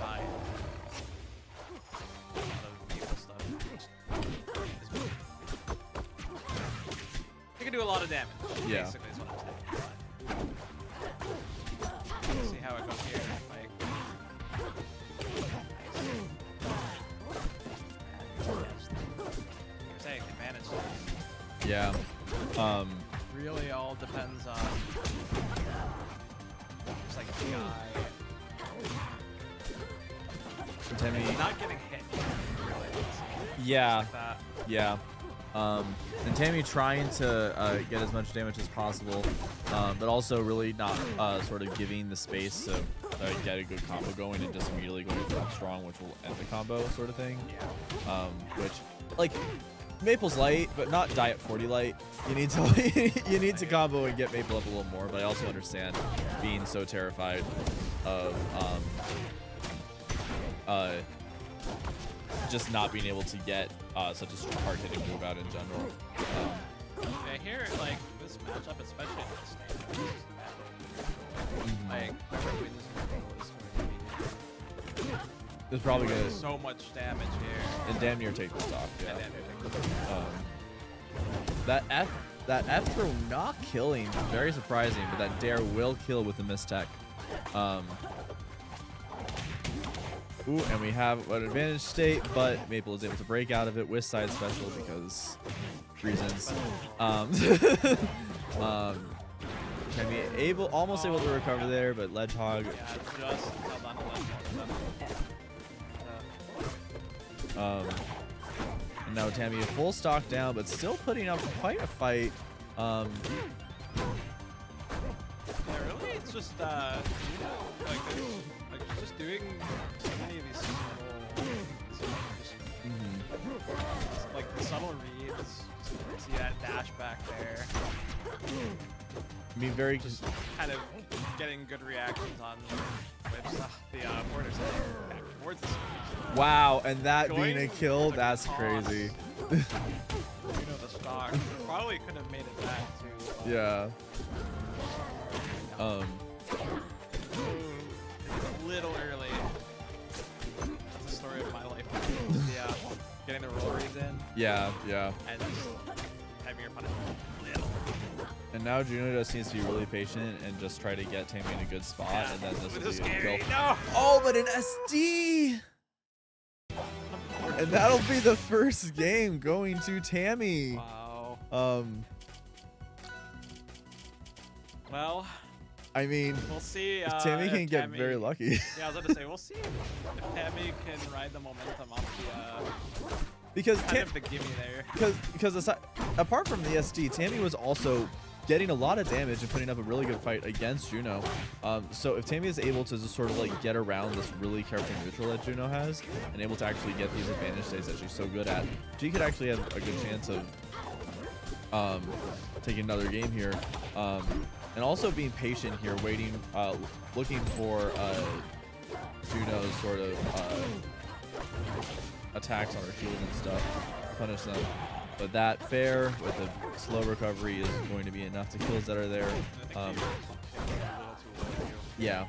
try a lot of Maypul stuff. You can do a lot of damage. Yeah. Basically, is what I'm saying. Let's see how it goes here. Like, you're saying advantage. Yeah. Really all depends on just like the guy. Tammy. Not getting hit. Really. Yeah. Like that. Yeah. And Tammy trying to get as much damage as possible, but also really not sort of giving the space to get a good combo going and just immediately going for that strong, which will end the combo sort of thing. Yeah. Which, like, Maypul's light, but not Diet 40 light. You need to you need to combo and get Maypul up a little more. But I also understand being so terrified of just not being able to get such a hard hitting move out in general. I hear like this matchup, especially in this stage, like whoever wins is going to be. It's probably gonna So much damage here. and damn near take the stock. Yeah. And then they take the That F throw not killing, very surprising, but that dare will kill with the mistech. Ooh, and we have an advantage state, but Maypul is able to break out of it with side special because reasons. Can be almost able to recover there, but Ledgehog. Yeah, just held on to And now Tammy a full stock down, but still putting up quite a fight. Yeah, really, it's just like just doing so many of these subtle, like the subtle reads. See that dash back there. I mean, very Just kind of getting good reactions on whips the borders back towards the switch. wow, and that Going being a kill, for that's the toss. crazy. You know, the stock probably could have made it back to. Yeah. It's a little early. That's the story of my life. Yeah, getting the roll reads in Yeah, yeah. and just having your punishment a little. And now Juno just needs to be really patient and just try to get Tammy in a good spot, and then this will be a scary. kill. No. Oh, but an SD! And that'll be the first game going to Tammy. Wow. Well, I mean, we'll see. if Tammy can get Tammy- very lucky. Yeah, I was about to say, we'll see if Tammy can ride the momentum off the Because kind of the gimme there. because apart from the SD, Tammy was also getting a lot of damage and putting up a really good fight against Juno. So if Tammy is able to just sort of like get around this really character neutral that Juno has and able to actually get these advantage states that she's so good at, she could actually have a good chance of taking another game here. And also being patient here, waiting, looking for Juno's sort of attacks on her shield and stuff, punish them. But that fair with a slow recovery is going to be enough to kills that are there. Yeah.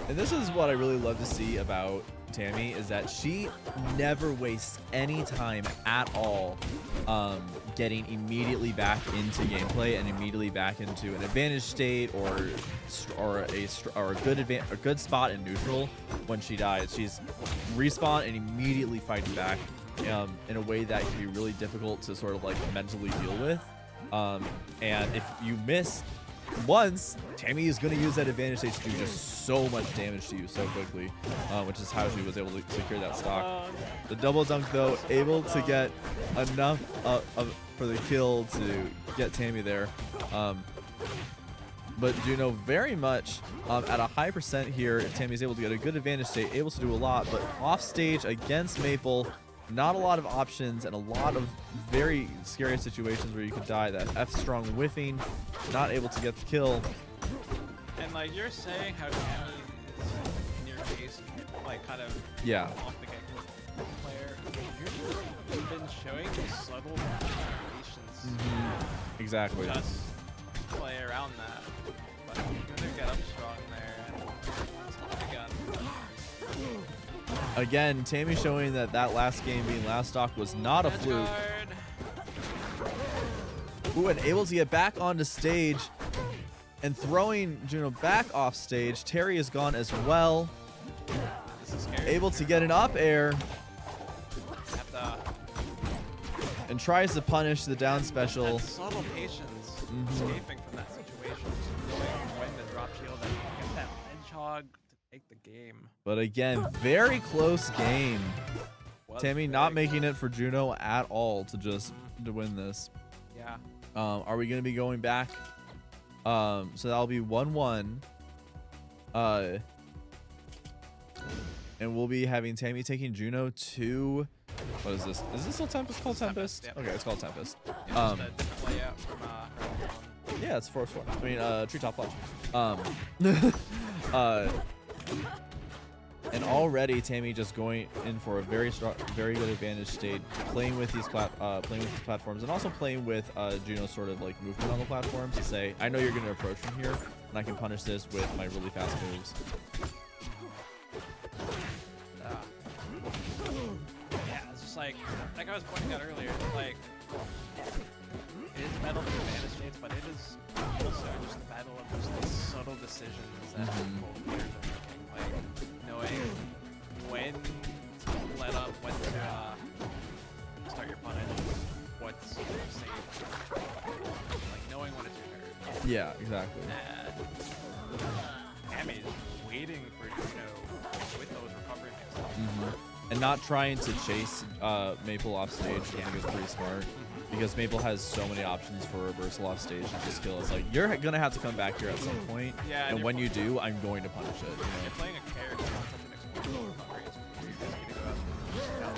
And this is what I really love to see about Tammy, is that she never wastes any time at all getting immediately back into gameplay and immediately back into an advantage state or a good spot in neutral. When she dies, she's respawn and immediately fighting back in a way that can be really difficult to sort of like mentally deal with. And if you miss once, Tammy is going to use that advantage state to do just so much damage to you so quickly, which is how she was able to secure that stock. The double dunk, though, able to get enough for the kill to get Tammy there. But Juno very much at a high percent here. Tammy's able to get a good advantage state, able to do a lot, but off stage against Maypul, not a lot of options and a lot of very scary situations where you could die. That F strong whiffing, not able to get the kill. And like you're saying, how Tammy is in your face, like kind of Yeah. off the get-go player. You've been showing these subtle variations. Exactly. Just play around that. But you're gonna get up strong there. Again, Tammy showing that that last game being last stock was not a fluke. Ooh, and able to get back onto stage and throwing Juno back off stage. Terry is gone as well. This is scary. Able to get an up air and tries to punish the down special. That subtle patience, escaping from that situation, just knowing when to drop shield and get that hedgehog to take the game. But again, very close game. Tammy not making it for Juno at all to win this. Yeah. Are we going to be going back? So that'll be 1-1. And we'll be having Tammy taking Juno to... What is this? Is this still Tempest? Called Tempest? Tempest, Okay, it's called Tempest. Yeah, just a different layout from Yeah, it's Forest 4. I mean, Treetop Lodge. And already Tammy just going in for a very strong, very good advantage state, playing with these platforms, and also playing with Juno's sort of like movement on the platforms to say, I know you're going to approach from here, and I can punish this with my really fast moves. Yeah, it's just like I was pointing out earlier, like it is battle of advantage states, but it is also just a battle of just these subtle decisions that both players are making, like knowing when to let up, when to start your punish, what's safe, like knowing when it's your turn. Yeah, exactly. Tammy's waiting for Juno with those recovery mixes. And not trying to chase Maypul off stage, I think is pretty smart. Because Maypul has so many options for reversal off stage and just kill. It's like, you're going to have to come back here at some point. Yeah, and when you do, I'm going to punish it. You know? You're playing a character on such an explosive recovery. It's really risky to go out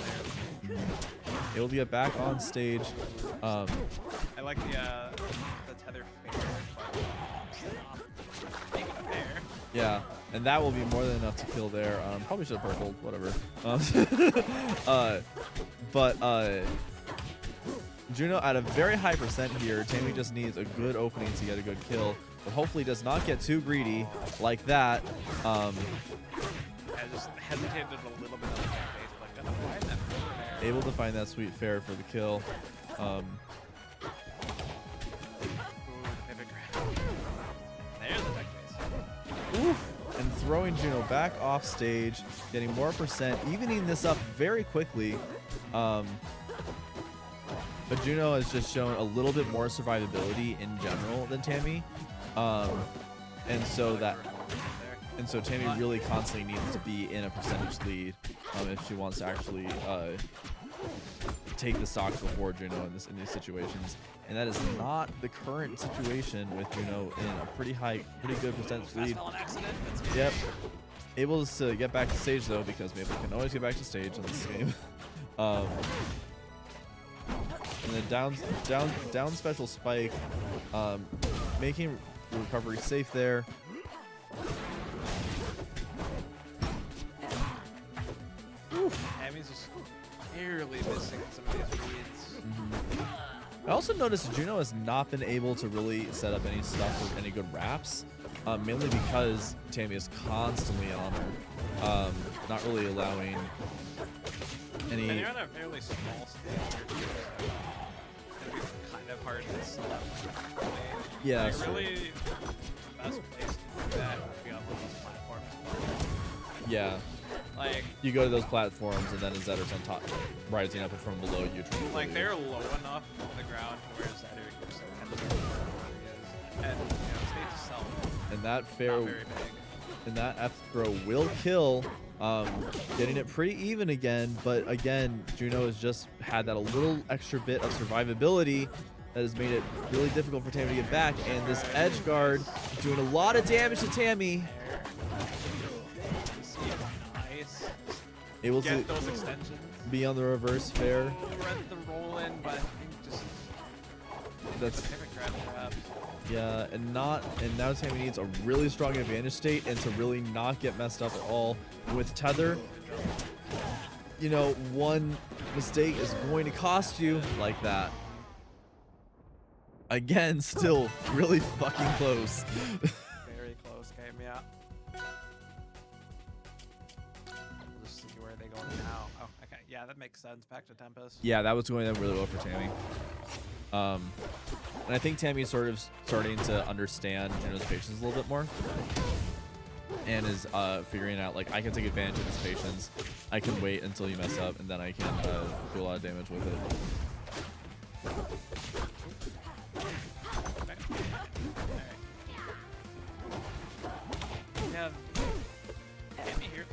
there. Able to get back on stage. I like the tether fair, but make it a fair. Yeah, and that will be more than enough to kill there. Probably should have purpled, whatever. But Juno at a very high percent here. Tammy just needs a good opening to get a good kill, but hopefully does not get too greedy like that. I just hesitated a little bit on the back base, but gonna find that fair. Able to find that sweet fair for the kill. Ooh, pivot grab. There's the back base. Oof. And throwing Juno back off stage, getting more percent, evening this up very quickly. But Juno has just shown a little bit more survivability in general than Tammy. And so Tammy really constantly needs to be in a percentage lead if she wants to actually take the stocks before Juno in these situations. And that is not the current situation with Juno in a pretty good percentage lead. Yep. Able to get back to stage though, because Maypul can always get back to stage in this game. And then down special spike, making recovery safe there. Tammy's just barely missing some of these reads. I also noticed Juno has not been able to really set up any stuff with any good wraps, mainly because Tammy is constantly on her, not really allowing any. And you're on a fairly small stage here, too, so it's kind of hard to select. Yeah, like, really, the best place to do that would be on one of these platforms. Yeah. Like, you go to those platforms and then Zetterburn top rising up from below you. Like they're low enough on the ground to where Zetter just has to be where he is. And you know, stage itself. And that fair not very big. And that F throw will kill. Getting it pretty even again, but again, Juno has just had that a little extra bit of survivability that has made it really difficult for Tammy to get back. And this edge guard doing a lot of damage to Tammy. Able Get to those extensions. be on the reverse fair. Read the roll in, but I think just That's pivot grab perhaps. yeah, and now Tammy needs a really strong advantage state and to really not get messed up at all. With tether, you know, one mistake is going to cost you like that. Again, still really fucking close. Very close game, yeah. We'll just see where they go now. Oh, okay. Yeah, that makes sense. Back to Tempest. Yeah, that was going really well for Tammy. And I think Tammy's sort of starting to understand Juno's patience a little bit more. And is figuring out, like, I can take advantage of his patience. I can wait until you mess up, and then I can do a lot of damage with it. Yeah, Tammy here.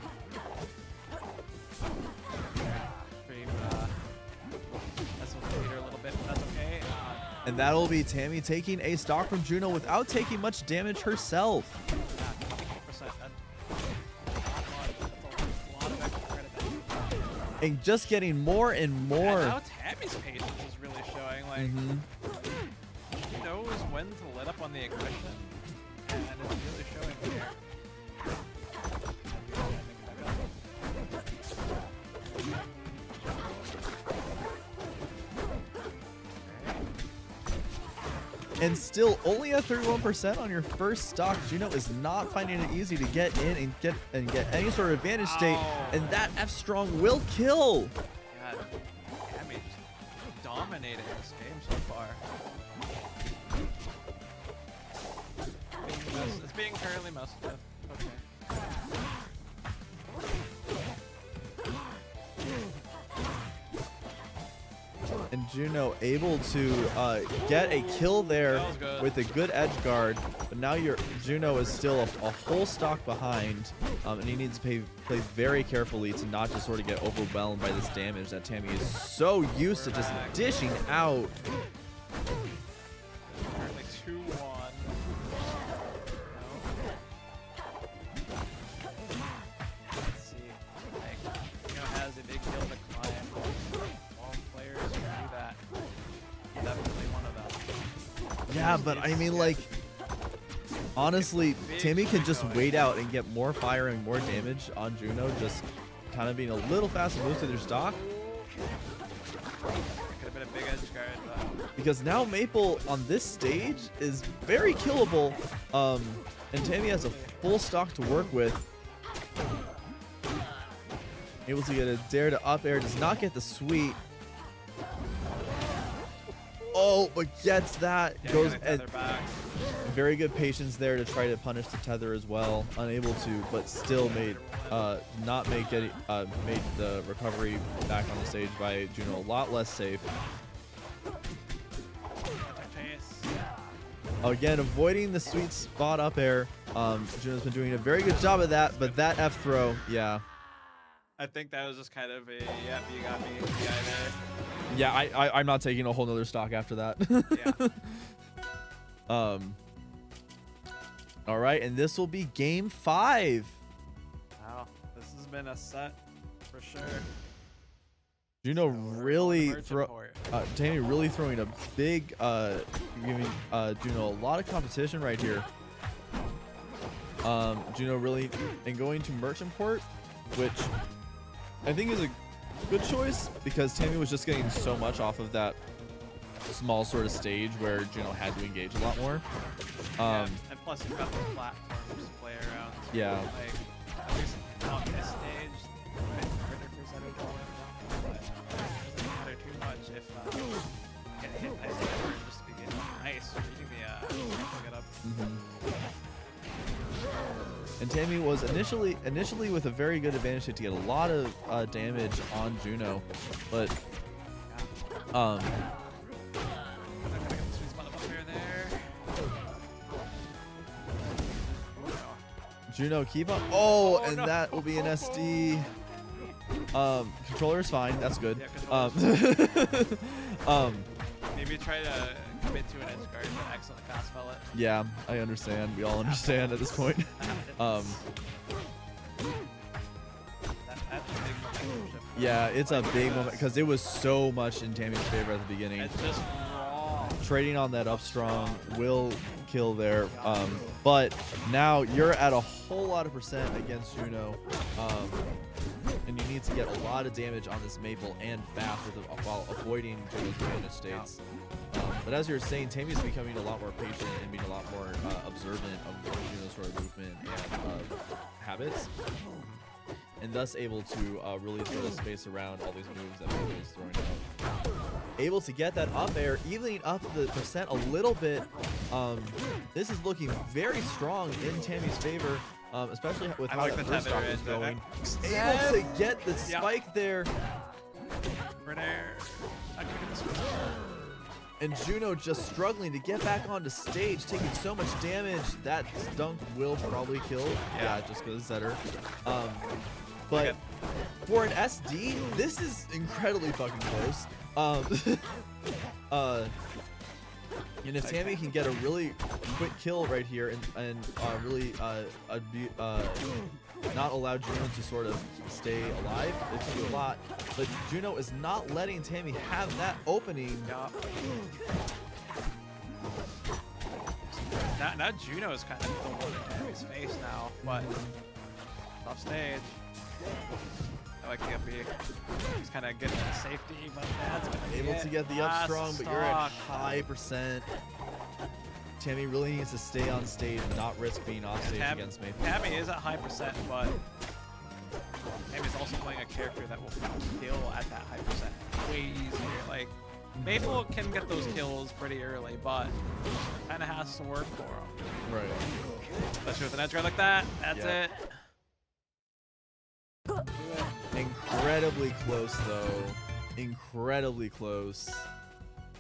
That's what her a little bit, but that's okay. And that'll be Tammy taking a stock from Juno without taking much damage herself. And just getting more and more. Yeah, now Tammy's patience is really showing. Like, she knows when to let up on the aggression, and it's really showing here. And still only at 31% on your first stock. Juno is not finding it easy to get in and get any sort of advantage state, and that F strong will kill. God, Tammy just dominating this game so far. It's being currently messed with. Okay. And Juno able to get a kill there with a good edge guard, but now Juno is still a whole stock behind, and he needs to play very carefully to not just sort of get overwhelmed by this damage that Tammy is so used to just dishing out. Currently 2-1. Let's see. Like, Juno has a big kill to climb. Players who do that. Definitely one of them. Yeah, but I mean, like, honestly, Tammy can just wait out and get more fire and more damage on Juno, just kind of being a little fast and loose to their stock. Could have been a big edge guard, but Because now Maypul on this stage is very killable, and Tammy has a full stock to work with. Able to get a dare to up air, does not get the sweet. Oh, but gets that. yeah, Goes gonna and tether back. very good patience there to try to punish the tether as well. Unable to, but still made made the recovery back on the stage by Juno a lot less safe. Again, avoiding the sweet spot up air. Juno's been doing a very good job of that, but that F throw, yeah. I think that was just kind of a, yep, you got me guy there. Yeah, I'm not taking a whole nother stock after that. Yeah. All right, and this will be game 5. Wow, this has been a set for sure. Juno really Tammy really throwing a big, giving Juno a lot of competition right here. Juno really, and going to Merchant Port, which I think is a good choice because Tammy was just getting so much off of that small sort of stage where Juno had to engage a lot more. Yeah, and plus you've got the platforms to play around. Yeah. Like, at least on this stage, it's harder for Zetterburn, but it doesn't matter too much if get hit by Zetterburn just to get nice reading the get up. And Tammy was initially with a very good advantage to get a lot of damage on Juno, but Juno keep up. Oh, and no. that will be an SD. Controller is fine. That's good. Yeah, maybe try to commit to an edge guard, but accidentally fast fell it. Yeah, I understand. We all understand at this point. That's a big momentum shift. Yeah, it's a big moment because it was so much in Tammy's favor at the beginning. It's just raw. Trading on that up strong will kill there. But now you're at a whole lot of percent against Juno. And you need to get a lot of damage on this Maypul and fast while avoiding Juno's advantage states. But as you were saying, Tammy's becoming a lot more patient and being a lot more observant of Juno's sort of movement and habits. and thus able to really sort of space around all these moves that Maypul is throwing out. Able to get that up air, evening up the percent a little bit. This is looking very strong in Tammy's favor, especially with how like the the first stock tether is is going. Able to get the Yep. spike there. Renair. I can get this one. And Juno just struggling to get back onto stage, taking so much damage. That dunk will probably kill. Yeah, just because Zetter. But Okay. for an SD, this is incredibly fucking close. And if Tammy can get a really quick kill right here and really not allow Juno to sort of stay alive, it can do a lot. But Juno is not letting Tammy have that opening. Yeah. Now Juno is kind of pulling in Tammy's face now, but off stage. I like the up B. He's kind of getting the safety, but that's gonna be Able it. to get the up Last strong, but you're at stock. high percent. Tammy really needs to stay on stage and not risk being off stage against Maypul. Tammy is at high percent, but Tammy's also playing a character that will kill at that high percent way easier. Like, Maypul can get those kills pretty early, but it kind of has to work for him. Right. Especially with an edge guard like that. That's Yep. it. Incredibly close, though. Incredibly close.